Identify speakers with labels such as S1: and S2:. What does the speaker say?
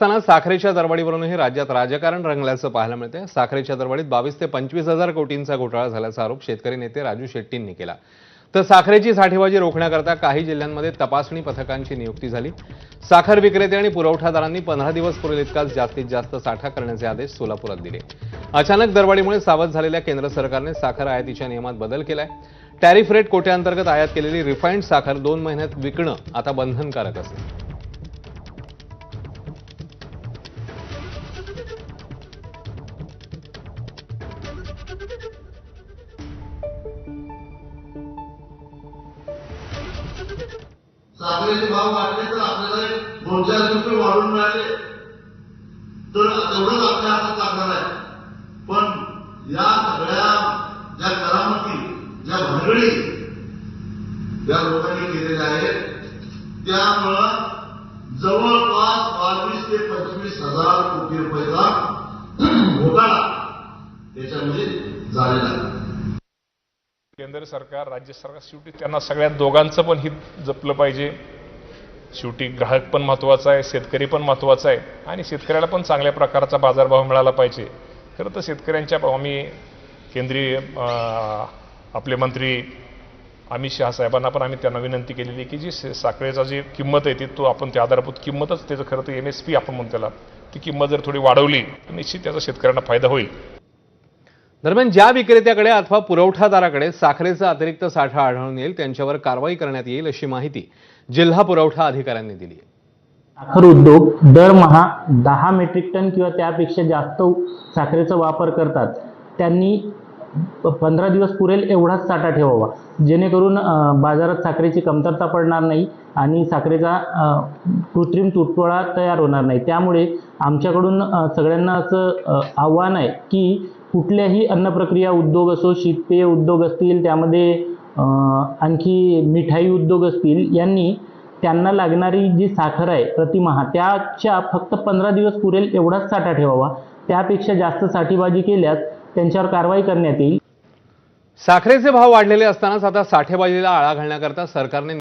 S1: असताना साखरेच्या दरवाढीवरूनही राज्यात राजकारण रंगल्याचं पाहायला मिळते। साखरेच्या दरवाढीत 22 ते 25 हजार कोटींचा घोटाळा झाल्याचा आरोप शेतकरी नेते राजू शेट्टींनी केला। तर साखरेची साठेबाजी रोखण्याकरता काही जिल्ह्यांमध्ये तपासणी पथकांची नियुक्ती झाली। साखर विक्रेते आणि पुरवठादारांनी 15 दिवस पुरेल इतकाच जास्तीत जास्त साठा करण्याचे आदेश सोलापुरात दिले। अचानक दरवाढीमुळे सावध झालेल्या केंद्र सरकारने साखर आयातीच्या नियमात बदल केलाय। टॅरिफ रेट कोट्यांतर्गत आयात केलेली रिफाइंड साखर 2 महिन्यात विकणं आता बंधनकारक असेल।
S2: साखरेचे भाव वाढले तर आपल्याला 2-4 रुपये वाढून मिळाले तर तेवढंच आपल्या हातात लागणार आहे। पण या सगळ्या ज्या करामती, ज्या भानगडी ज्या लोकांनी केलेल्या आहेत त्यामुळं जवळपास 22 ते 25 हजार कोटी रुपयाचा घोटाळा त्याच्यामध्ये झालेला आहे।
S3: केंद्र सरकार, राज्य सरकार शेवटी त्यांना सगळ्या दोघांचं पण हित जपलं पाहिजे। शेवटी ग्राहक पण महत्त्वाचा आहे, शेतकरी पण महत्त्वाचा आहे आणि शेतकऱ्याला पण चांगल्या प्रकारचा बाजारभाव मिळाला पाहिजे। खरं तर शेतकऱ्यांच्या आम्ही केंद्रीय आपले मंत्री अमित शहा साहेबांना पण आम्ही त्यांना विनंती केलेली की जी साखरेचा जी किंमत आहे ती तो आपण त्या आधारभूत किंमतच त्याचं खरं तर MSP आपण म्हणतो त्याला, ती किंमत जर थोडी वाढवली तर निश्चित त्याचा शेतकऱ्यांना फायदा होईल।
S1: दरम्यान ज्या विक्रेत्याकडे अथवा पुरवठादाराकडे साखरेचा अतिरिक्त साठा आढळून येईल त्यांच्यावर कारवाई करण्यात येईल अशी माहिती जिल्हा पुरवठा अधिकाऱ्यांनी दिली आहे।
S4: साखर उद्योग दरमहा 10 मेट्रिक टन किंवा त्यापेक्षा जास्त साखरेचा वापर करतात। त्यांनी 15 दिवस पुरेल एवढाच साठा ठेवावा, जेणेकरून बाजारात साखरेची कमतरता पडणार नाही आणि साखरेचा कृत्रिम तुटवडा तयार होणार नाही। त्यामुळे आमच्याकडून सगळ्यांना असं आव्हान आहे की कुठल्याही अन्न प्रक्रिया उद्योग असो, शीतपेय उद्योग असतील, त्यामध्ये आणखी मिठाई उद्योग असतील, यांनी त्यांना लागणारी जी साखर आहे प्रतिमाह त्याच्या फक्त 15 दिवस पुरेल एवढाच साठा ठेवावा। त्यापेक्षा जास्त साठेबाजी केल्यास त्यांच्यावर कारवाई करण्यात येईल।
S1: साखरेचे भाव वाढलेले असतानाच आता साठेबाजीला आळा घालण्याकरता सरकारने